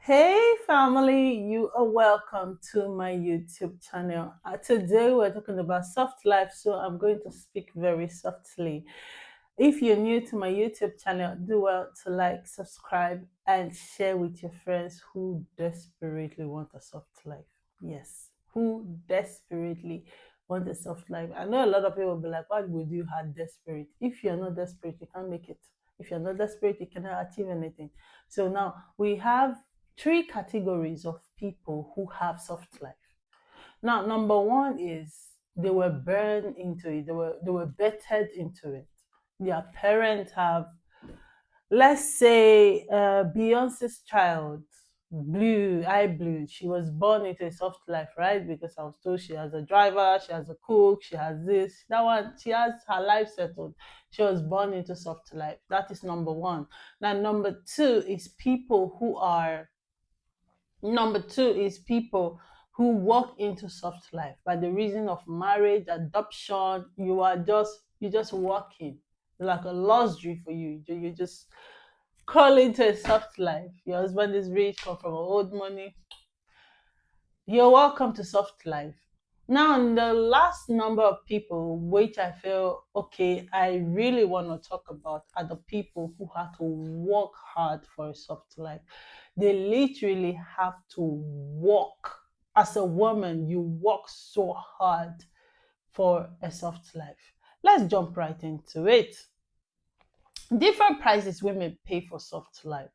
Hey family, you are welcome to my YouTube channel. Today we're talking about soft life, so I'm going to speak very softly. If you're new to my YouTube channel, do well to like, subscribe, and share with your friends who desperately want a soft life. Yes, who desperately want a soft life. I know a lot of people will be like, "What would you have desperate? If you're not desperate, you can't make it. If you're not desperate, you cannot achieve anything." So now we have three categories of people who have soft life. Now, number one is they were burned into it. They were bettered into it. Their parents have, let's say, Beyonce's child, Blue, I Blue. She was born into a soft life, right? Because I was told she has a driver, she has a cook, she has this, that one. She has her life settled. She was born into soft life. That is number one. Now, number two is people who walk into soft life by the reason of marriage, adoption. You just walking like a luxury for you. You just crawl into a soft life. Your husband is rich, come from old money. You're welcome to soft life. Now, the last number of people, which I feel okay, I really want to talk about are the people who have to work hard for a soft life. They literally have to work. As a woman, you work so hard for a soft life. Let's jump right into it. Different prices women pay for soft life.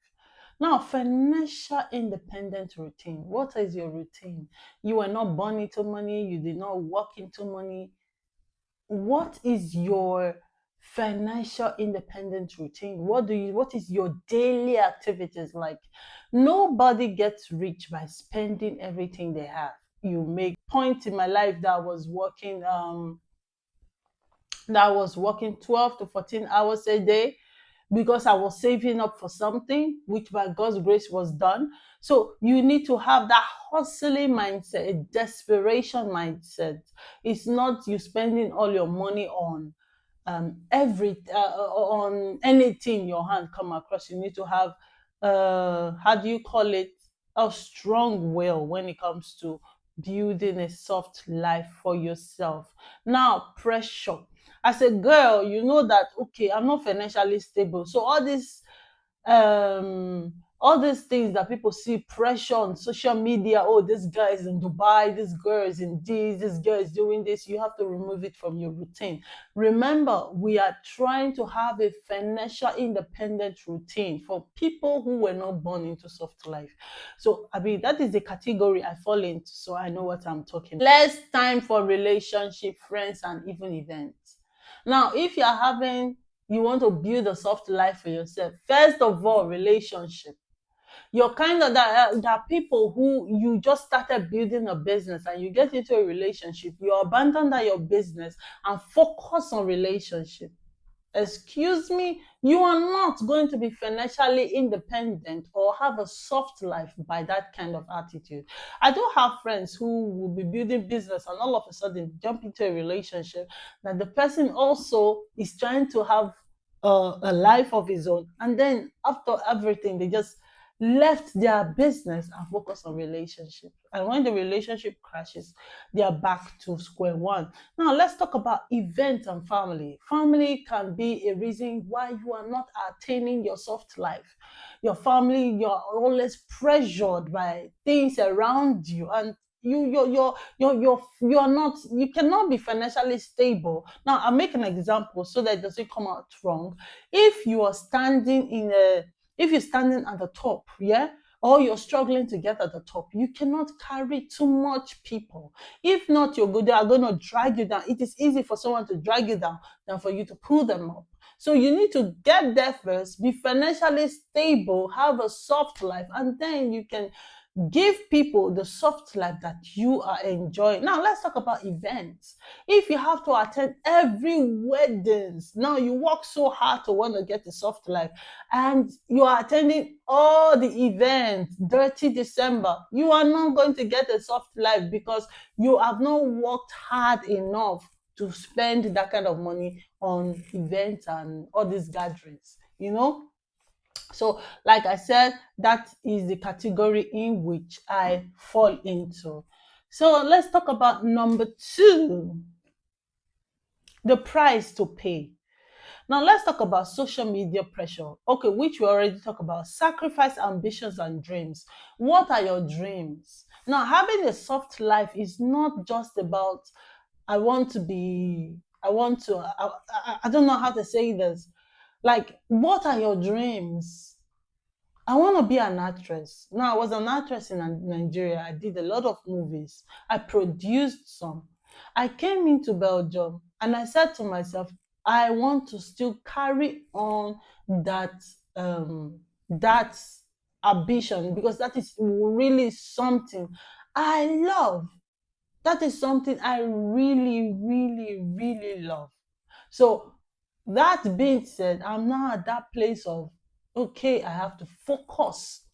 Now, financial independent routine. What is your routine? You are not born into money, you did not work into money. What is your financial independent routine? What is your daily activities like? Nobody gets rich by spending everything they have. You make point in my life that was working 12 to 14 hours a day because I was saving up for something, which by God's grace was done. So you need to have that hustling mindset, a desperation mindset. It's not you spending all your money on anything your hand come across. You need to have how do you call it, a strong will when it comes to building a soft life for yourself. Now, pressure. As a girl, you know that okay, I'm not financially stable. So all these things that people see pressure on social media, oh, this guy is in Dubai, this girl is in this girl is doing this, you have to remove it from your routine. Remember, we are trying to have a financial independent routine for people who were not born into soft life. So I mean that is the category I fall into, so I know what I'm talking. Less time for relationship, friends, and even events. Now, if you want to build a soft life for yourself, first of all, relationship. You're kind of that people who you just started building a business and you get into a relationship, you abandon that your business and focus on relationship. Excuse me, you are not going to be financially independent or have a soft life by that kind of attitude. I do have friends who will be building business and all of a sudden jump into a relationship that the person also is trying to have a life of his own, and then after everything they just left their business and focus on relationship, and when the relationship crashes they are back to square one. Now, let's talk about events and family. Family can be a reason why you are not attaining your soft life. Your family, you're always pressured by things around you, and you're not, you cannot be financially stable. Now, I'll make an example so that it doesn't come out wrong. If you are standing if you're standing at the top, yeah, or you're struggling to get at the top, you cannot carry too much people. If not, they are going to drag you down. It is easy for someone to drag you down than for you to pull them up. So you need to get there first, be financially stable, have a soft life, and then you can give people the soft life that you are enjoying. Now, let's talk about events. If you have to attend every weddings, now you work so hard to want to get a soft life, and you are attending all the events, dirty December, you are not going to get a soft life because you have not worked hard enough to spend that kind of money on events and all these gatherings. So, like I said, that is the category in which I fall into. So, let's talk about number two, the price to pay. Now, let's talk about social media pressure. Okay, which we already talked about. Sacrifice ambitions and dreams. What are your dreams? Now, having a soft life is not just about, I want to be, I want to, I don't know how to say this. Like, what are your dreams? I want to be an actress. Now, I was an actress in Nigeria. I did a lot of movies. I produced some. I came into Belgium and I said to myself, I want to still carry on that that ambition, because that is really something I love. That is something I really, really, really love. So, that being said, I'm now at that place of, okay, I have to focus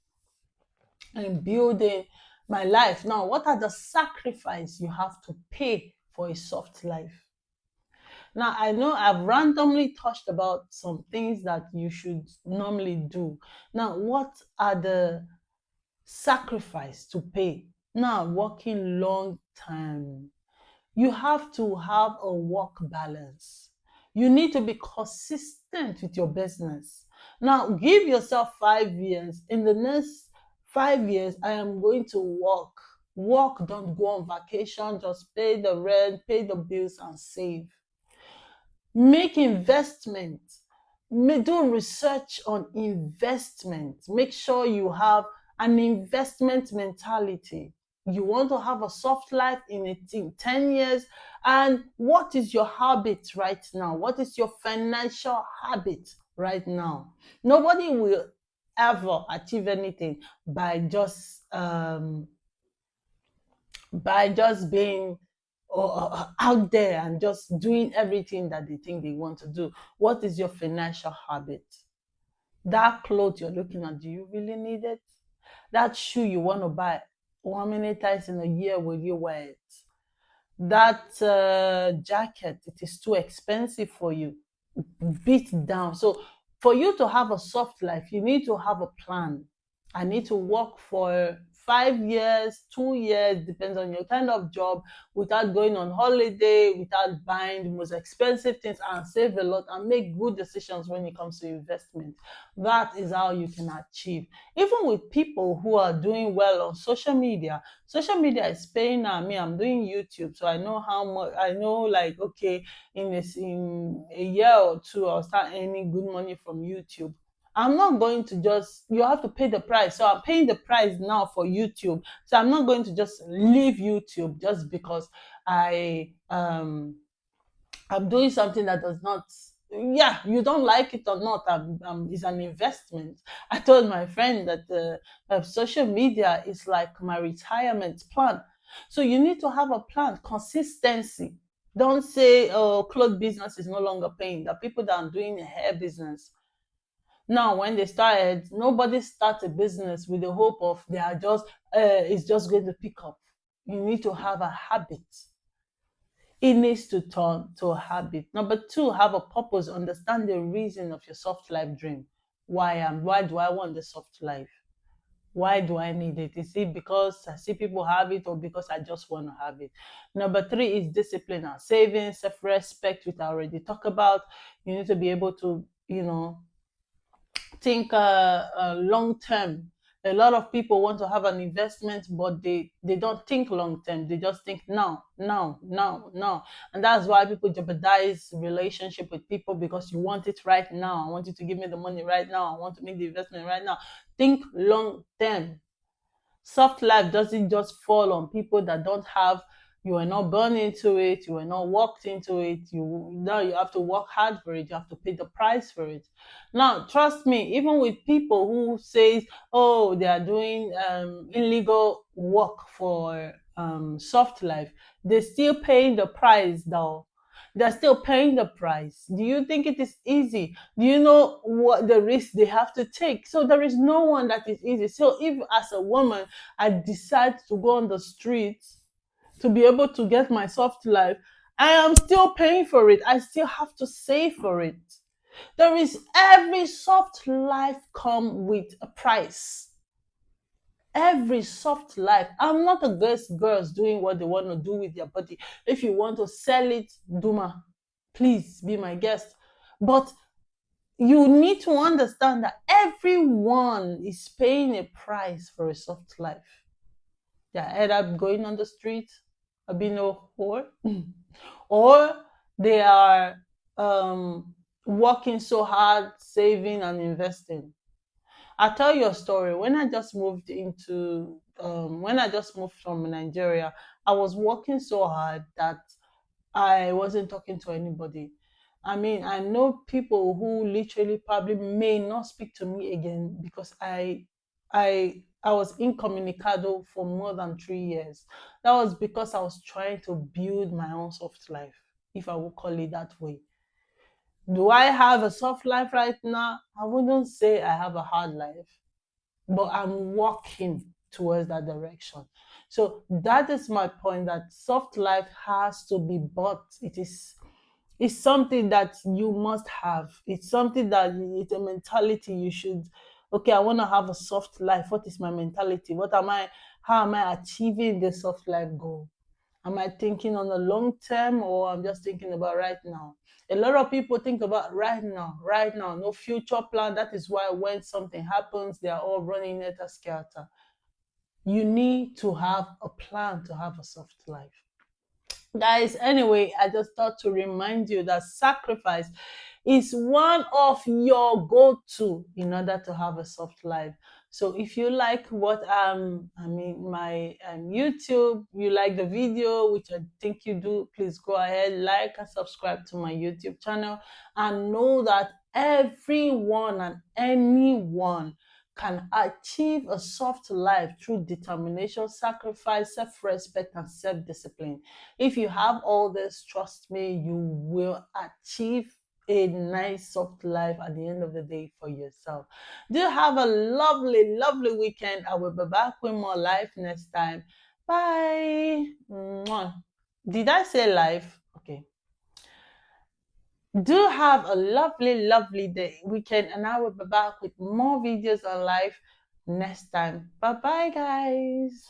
on building my life. Now, what are the sacrifices you have to pay for a soft life? Now, I know I've randomly touched about some things that you should normally do. Now, what are the sacrifice to pay? Now, working long time, you have to have a work balance. You need to be consistent with your business. Now, give yourself 5 years. In the next 5 years, I am going to work. Work, don't go on vacation, just pay the rent, pay the bills, and save. Make investment. Do research on investment. Make sure you have an investment mentality. You want to have a soft life in 10 years. And what is your habit right now? What is your financial habit right now? Nobody will ever achieve anything by just being out there and just doing everything that they think they want to do. What is your financial habit? That clothes you're looking at, do you really need it? That shoe you want to buy, how many times in a year will you wear it? That jacket, it is too expensive for you. Beat down. So, for you to have a soft life, you need to have a plan. I need to work for 5 years, 2 years, depends on your kind of job, without going on holiday, without buying the most expensive things, and save a lot and make good decisions when it comes to investment. That is how you can achieve. Even with people who are doing well on social media is paying now. Me, I'm doing YouTube, so I know how much, I know, like, okay, in a year or two, I'll start earning good money from YouTube. I'm not going to just, you have to pay the price. So I'm paying the price now for YouTube. So I'm not going to just leave YouTube just because I I'm doing something that does not, yeah, you don't like it or not, it's an investment. I told my friend that social media is like my retirement plan. So you need to have a plan, consistency. Don't say, oh, clothes business is no longer paying. The people that are doing a hair business now, when they started, nobody starts a business with the hope of they are just it's just going to pick up. You need to have a habit. It needs to turn to a habit. Number two, have a purpose. Understand the reason of your soft life dream. Why do I want the soft life? Why do I need it? Is it because I see people have it, or because I just want to have it? Number three is discipline and saving, self-respect, which I already talked about. You need to be able to, think long term. A lot of people want to have an investment, but they don't think long term. They just think now, now, now, now, and that's why people jeopardize relationship with people, because you want it right now. I want you to give me the money right now. I want to make the investment right now. Think long term. Soft life doesn't just fall on people that don't have, you are not born into it, you are not walked into it, you now you have to work hard for it, you have to pay the price for it. Now, trust me, even with people who say, oh, they are doing illegal work for soft life, they're still paying the price though. They're still paying the price. Do you think it is easy? Do you know what the risk they have to take? So there is no one that is easy. So if, as a woman, I decide to go on the streets to be able to get my soft life, I am still paying for it. I still have to save for it. There is every soft life come with a price. Every soft life. I'm not against girls doing what they want to do with their body. If you want to sell it, Duma, please be my guest. But you need to understand that everyone is paying a price for a soft life. They're either going on the street, being a whore, or they are working so hard, saving and investing. I'll tell you a story. When I just moved from Nigeria, I was working so hard that I wasn't talking to anybody. I mean, I know people who literally probably may not speak to me again because I was incommunicado for more than 3 years. That was because I was trying to build my own soft life, if I would call it that way. Do I have a soft life right now? I wouldn't say I have a hard life, but I'm walking towards that direction. So that is my point, that soft life has to be bought. It's something that you must have. It's something that it's a mentality you should. Okay, I want to have a soft life. What is my mentality? What am I? How am I achieving the soft life goal? Am I thinking on the long term, or I'm just thinking about right now? A lot of people think about right now, no future plan. That is why when something happens, they are all running at a scatter. You need to have a plan to have a soft life. Guys, anyway, I just thought to remind you that sacrifice is one of your go-to in order to have a soft life. So if you like what my YouTube, you like the video, which I think you do, please go ahead, like and subscribe to my YouTube channel, and know that everyone and anyone can achieve a soft life through determination, sacrifice, self-respect, and self-discipline. If you have all this, trust me, you will achieve a nice soft life at the end of the day for yourself. Do have a lovely, lovely weekend. I will be back with more life next time. Bye. Mwah. Did I say life? Okay. Do have a lovely, lovely day, weekend, and I will be back with more videos on life next time. Bye bye, guys.